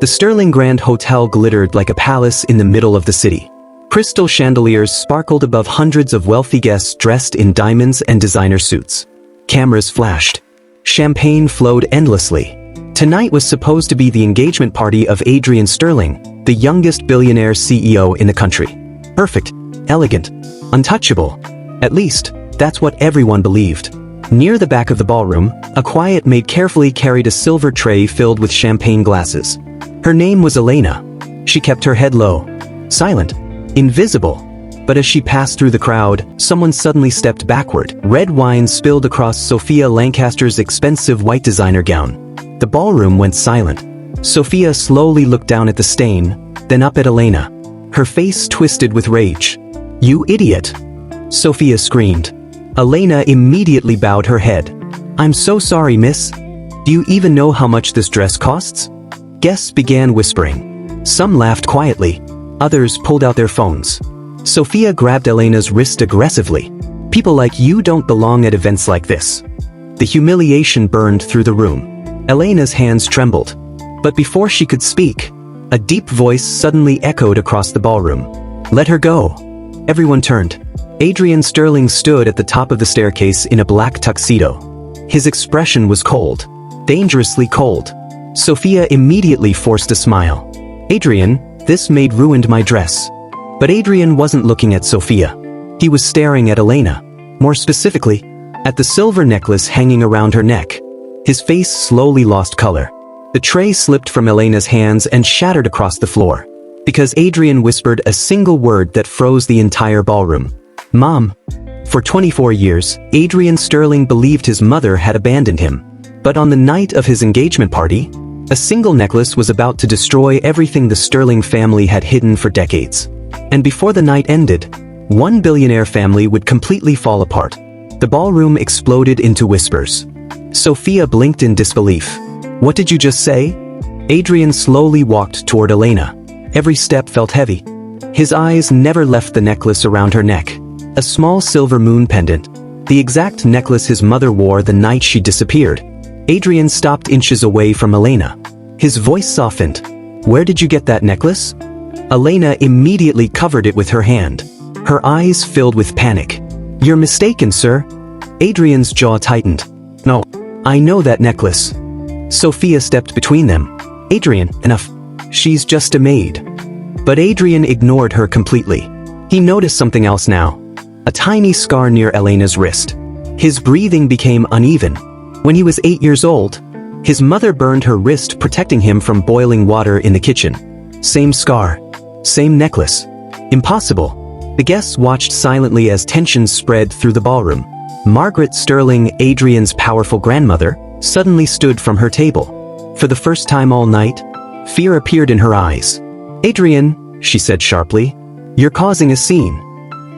The Sterling Grand Hotel glittered like a palace in the middle of the city. Crystal chandeliers sparkled above hundreds of wealthy guests dressed in diamonds and designer suits. Cameras flashed. Champagne flowed endlessly. Tonight was supposed to be the engagement party of Adrian Sterling, the youngest billionaire CEO in the country. Perfect, elegant, untouchable. At least, that's what everyone believed. Near the back of the ballroom, a quiet maid carefully carried a silver tray filled with champagne glasses. Her name was Elena. She kept her head low, silent, invisible. But as she passed through the crowd, someone suddenly stepped backward. Red wine spilled across Sophia Lancaster's expensive white designer gown. The ballroom went silent. Sophia slowly looked down at the stain, then up at Elena. Her face twisted with rage. "You idiot!" Sophia screamed. Elena immediately bowed her head. "I'm so sorry, miss. Do you even know how much this dress costs?" Guests began whispering. Some laughed quietly. Others pulled out their phones. Sophia grabbed Elena's wrist aggressively. "People like you don't belong at events like this." The humiliation burned through the room. Elena's hands trembled. But before she could speak, a deep voice suddenly echoed across the ballroom. "Let her go." Everyone turned. Adrian Sterling stood at the top of the staircase in a black tuxedo. His expression was cold, dangerously cold. Sophia immediately forced a smile. "Adrian, this maid ruined my dress." But Adrian wasn't looking at Sophia. He was staring at Elena. More specifically, at the silver necklace hanging around her neck. His face slowly lost color. The tray slipped from Elena's hands and shattered across the floor. Because Adrian whispered a single word that froze the entire ballroom. "Mom." For 24 years, Adrian Sterling believed his mother had abandoned him. But on the night of his engagement party, a single necklace was about to destroy everything the Sterling family had hidden for decades. And before the night ended, one billionaire family would completely fall apart. The ballroom exploded into whispers. Sophia blinked in disbelief. "What did you just say?" Adrian slowly walked toward Elena. Every step felt heavy. His eyes never left the necklace around her neck. A small silver moon pendant. The exact necklace his mother wore the night she disappeared. Adrian stopped inches away from Elena. His voice softened. "Where did you get that necklace?" Elena immediately covered it with her hand. Her eyes filled with panic. "You're mistaken, sir." Adrian's jaw tightened. "No, I know that necklace." Sophia stepped between them. "Adrian, enough. She's just a maid." But Adrian ignored her completely. He noticed something else now. A tiny scar near Elena's wrist. His breathing became uneven. When he was 8 years old, his mother burned her wrist protecting him from boiling water in the kitchen. Same scar. Same necklace. Impossible. The guests watched silently as tensions spread through the ballroom. Margaret Sterling, Adrian's powerful grandmother, suddenly stood from her table. For the first time all night, fear appeared in her eyes. "Adrian," she said sharply, "you're causing a scene."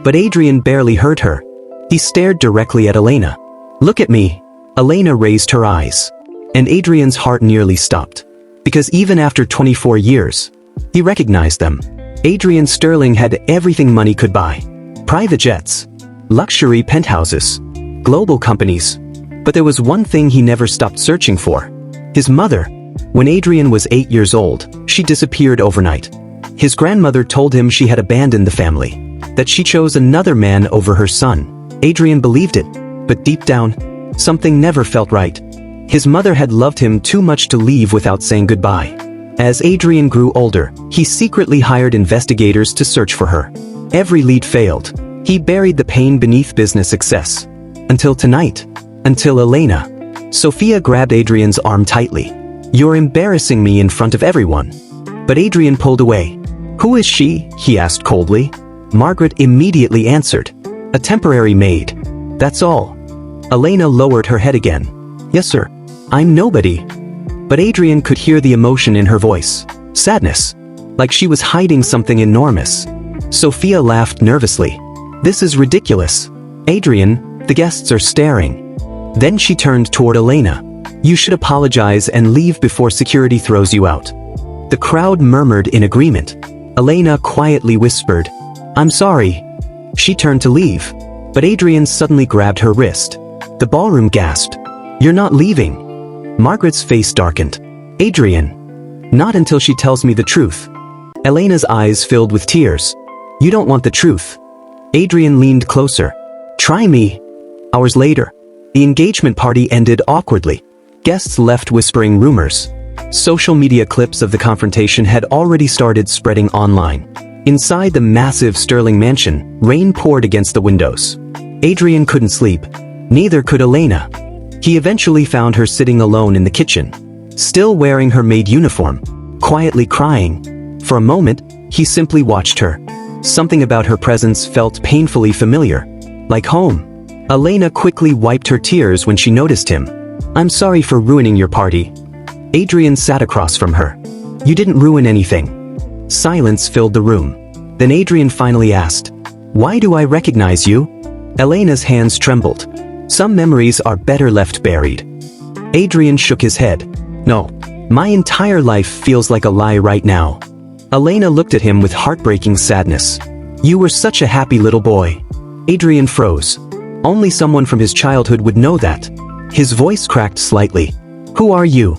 But Adrian barely heard her. He stared directly at Elena. "Look at me." Elena raised her eyes. And Adrian's heart nearly stopped. Because even after 24 years, he recognized them. Adrian Sterling had everything money could buy. Private jets, luxury penthouses, global companies. But there was one thing he never stopped searching for. His mother. When Adrian was 8 years old, she disappeared overnight. His grandmother told him she had abandoned the family. That she chose another man over her son. Adrian believed it. But deep down, something never felt right. His mother had loved him too much to leave without saying goodbye. As Adrian grew older, he secretly hired investigators to search for her. Every lead failed. He buried the pain beneath business success. Until tonight. Until Elena. Sophia grabbed Adrian's arm tightly. "You're embarrassing me in front of everyone." But Adrian pulled away. "Who is she?" he asked coldly. Margaret immediately answered. "A temporary maid. That's all." Elena lowered her head again. "Yes, sir. I'm nobody." But Adrian could hear the emotion in her voice. Sadness. Like she was hiding something enormous. Sophia laughed nervously. "This is ridiculous. Adrian, the guests are staring." Then she turned toward Elena. "You should apologize and leave before security throws you out." The crowd murmured in agreement. Elena quietly whispered, "I'm sorry." She turned to leave. But Adrian suddenly grabbed her wrist. The ballroom gasped. "You're not leaving." Margaret's face darkened. "Adrian." Not until she tells me the truth. Elena's eyes filled with tears. You don't want the truth. Adrian leaned closer. Try me. Hours later, the engagement party ended awkwardly. Guests left whispering rumors. Social media clips of the confrontation had already started spreading online. Inside the massive Sterling mansion, rain poured against the windows. Adrian couldn't sleep. Neither could Elena. He eventually found her sitting alone in the kitchen, still wearing her maid uniform, quietly crying. For a moment, he simply watched her. Something about her presence felt painfully familiar, like home. Elena quickly wiped her tears when she noticed him. I'm sorry for ruining your party. Adrian sat across from her. You didn't ruin anything. Silence filled the room. Then Adrian finally asked, Why do I recognize you? Elena's hands trembled. Some memories are better left buried. Adrian shook his head. No, my entire life feels like a lie right now. Elena looked at him with heartbreaking sadness. You were such a happy little boy. Adrian froze. Only someone from his childhood would know that. His voice cracked slightly. Who are you?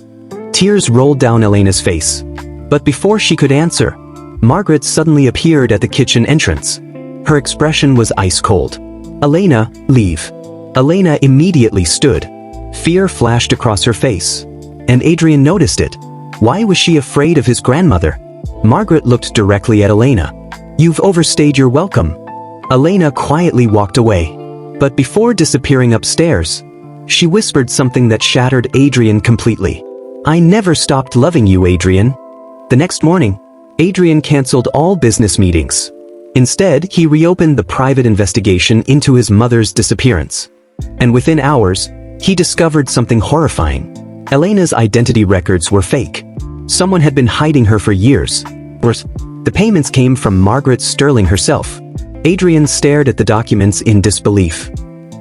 Tears rolled down Elena's face. But before she could answer, Margaret suddenly appeared at the kitchen entrance. Her expression was ice cold. Elena, leave. Elena immediately stood. Fear flashed across her face. And Adrian noticed it. Why was she afraid of his grandmother? Margaret looked directly at Elena. You've overstayed your welcome. Elena quietly walked away. But before disappearing upstairs, she whispered something that shattered Adrian completely. I never stopped loving you, Adrian. The next morning, Adrian canceled all business meetings. Instead, he reopened the private investigation into his mother's disappearance. And within hours, he discovered something horrifying. Elena's identity records were fake. Someone had been hiding her for years. Worse, the payments came from Margaret Sterling herself. Adrian stared at the documents in disbelief.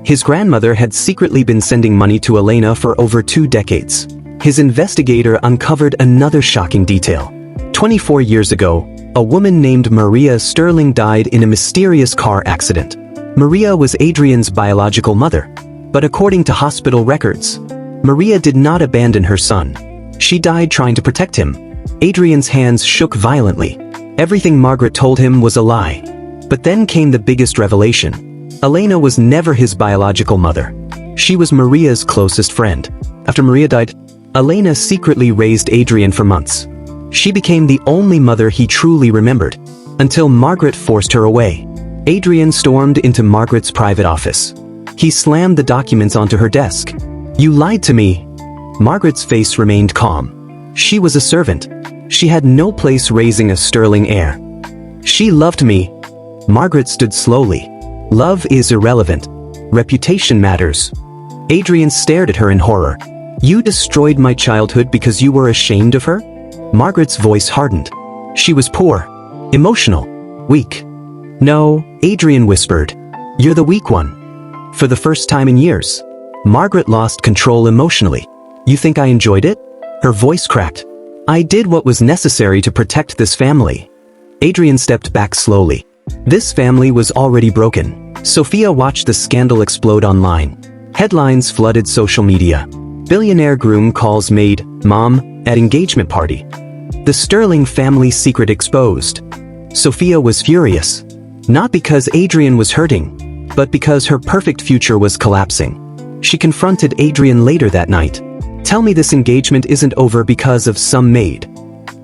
His grandmother had secretly been sending money to Elena for over 2 decades. His investigator uncovered another shocking detail. 24 years ago, a woman named Maria Sterling died in a mysterious car accident. Maria was Adrian's biological mother. But according to hospital records, Maria did not abandon her son. She died trying to protect him. Adrian's hands shook violently. Everything Margaret told him was a lie. But then came the biggest revelation. Elena was never his biological mother. She was Maria's closest friend. After Maria died, Elena secretly raised Adrian for months. She became the only mother he truly remembered, until Margaret forced her away. Adrian stormed into Margaret's private office. He slammed the documents onto her desk. You lied to me. Margaret's face remained calm. She was a servant. She had no place raising a Sterling heir. She loved me. Margaret stood slowly. Love is irrelevant. Reputation matters. Adrian stared at her in horror. You destroyed my childhood because you were ashamed of her? Margaret's voice hardened. She was poor, emotional, weak. No, Adrian whispered. You're the weak one. For the first time in years, Margaret lost control emotionally. You think I enjoyed it? Her voice cracked. I did what was necessary to protect this family. Adrian stepped back slowly. This family was already broken. Sophia watched the scandal explode online. Headlines flooded social media. Billionaire groom calls maid, mom, at engagement party. The Sterling family secret exposed. Sophia was furious. Not because Adrian was hurting, but because her perfect future was collapsing. She confronted Adrian later that night. Tell me this engagement isn't over because of some maid.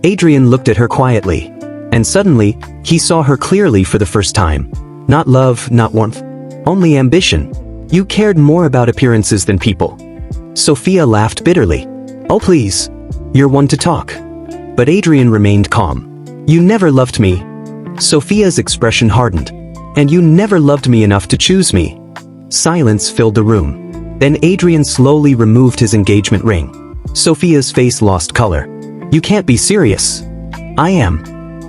Adrian looked at her quietly. And suddenly, he saw her clearly for the first time. Not love, not warmth. Only ambition. You cared more about appearances than people. Sophia laughed bitterly. Oh please. You're one to talk. But Adrian remained calm. You never loved me. Sophia's expression hardened. And you never loved me enough to choose me. Silence filled the room. Then Adrian slowly removed his engagement ring. Sophia's face lost color. You can't be serious. I am.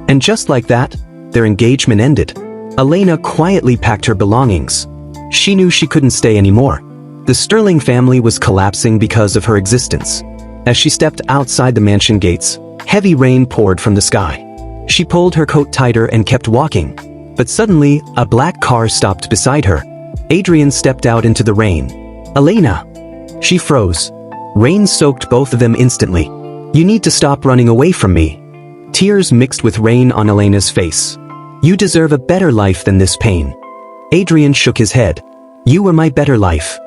And just like that, their engagement ended. Elena quietly packed her belongings. She knew she couldn't stay anymore. The Sterling family was collapsing because of her existence. As she stepped outside the mansion gates, heavy rain poured from the sky. She pulled her coat tighter and kept walking. But suddenly, a black car stopped beside her. Adrian stepped out into the rain. Elena! She froze. Rain soaked both of them instantly. You need to stop running away from me. Tears mixed with rain on Elena's face. You deserve a better life than this pain. Adrian shook his head. You were my better life.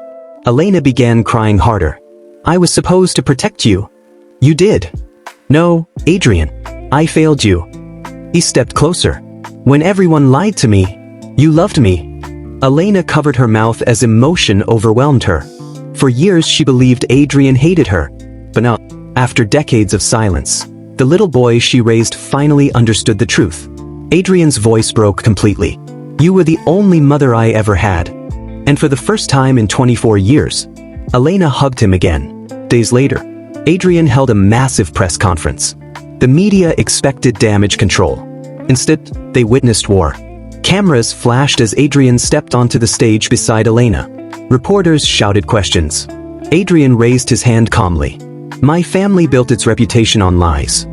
Elena began crying harder. I was supposed to protect you. You did. No, Adrian. I failed you. He stepped closer. When everyone lied to me, you loved me. Elena covered her mouth as emotion overwhelmed her. For years she believed Adrian hated her. But now, after decades of silence, the little boy she raised finally understood the truth. Adrian's voice broke completely. You were the only mother I ever had. And for the first time in 24 years, Elena hugged him again. Days later, Adrian held a massive press conference. The media expected damage control. Instead, they witnessed war. Cameras flashed as Adrian stepped onto the stage beside Elena. Reporters shouted questions. Adrian raised his hand calmly. My family built its reputation on lies.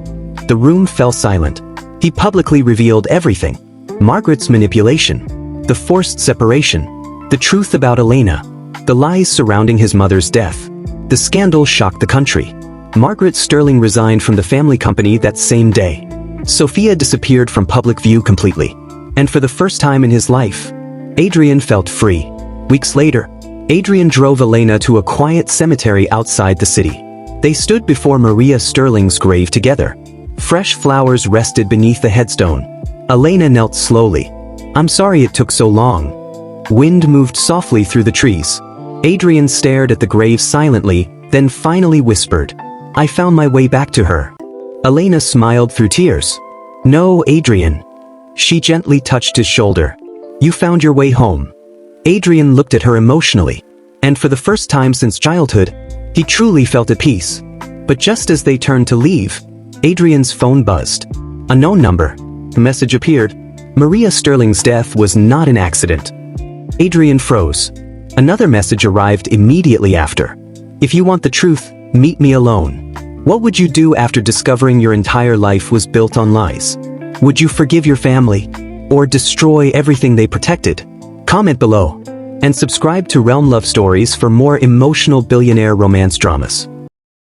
The room fell silent. He publicly revealed everything. Margaret's manipulation, the forced separation, the truth about Elena, the lies surrounding his mother's death. The scandal shocked the country. Margaret Sterling resigned from the family company that same day. Sophia disappeared from public view completely. And for the first time in his life, Adrian felt free. Weeks later, Adrian drove Elena to a quiet cemetery outside the city. They stood before Maria Sterling's grave together. Fresh flowers rested beneath the headstone. Elena knelt slowly. I'm sorry it took so long. Wind moved softly through the trees. Adrian stared at the grave silently, then finally whispered, I found my way back to her. Elena smiled through tears. No, Adrian. She gently touched his shoulder. You found your way home. Adrian looked at her emotionally. And for the first time since childhood, he truly felt at peace. But just as they turned to leave, Adrian's phone buzzed. A known number. A message appeared. Maria Sterling's death was not an accident. Adrian froze. Another message arrived immediately after. If you want the truth, meet me alone. What would you do after discovering your entire life was built on lies? Would you forgive your family? Or destroy everything they protected? Comment below. And subscribe to Realm Love Stories for more emotional billionaire romance dramas.